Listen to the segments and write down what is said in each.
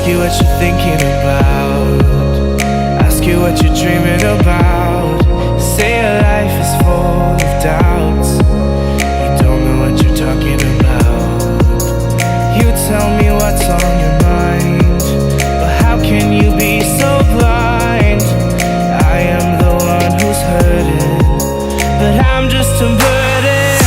you what you're thinking about, ask you what you're dreaming about. Say your life is full of doubts, you don't know what you're talking about. You tell me what's on your mind, but how can you be so blind? I am the one who's hurting, but I'm just a burden.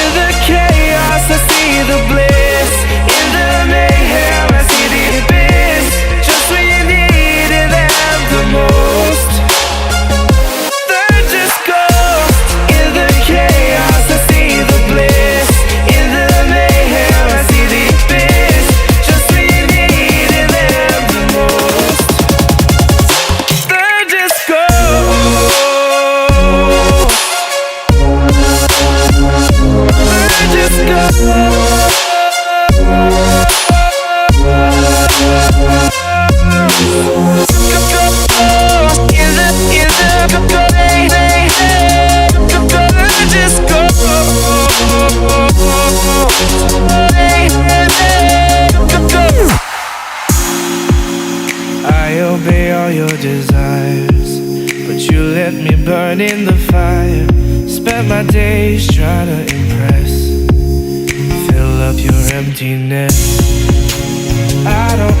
In the chaos I see the bliss, in the mayhem I see the abyss. Just when you needed them the most, they're just ghosts. In the chaos I see the bliss, in the mayhem I see the abyss. Just when you needed them the most, they're just ghosts. They're just ghosts. I obey all your desires, but you let me burn in the fire. Spent my days trying to impress, fill up your emptiness. I don't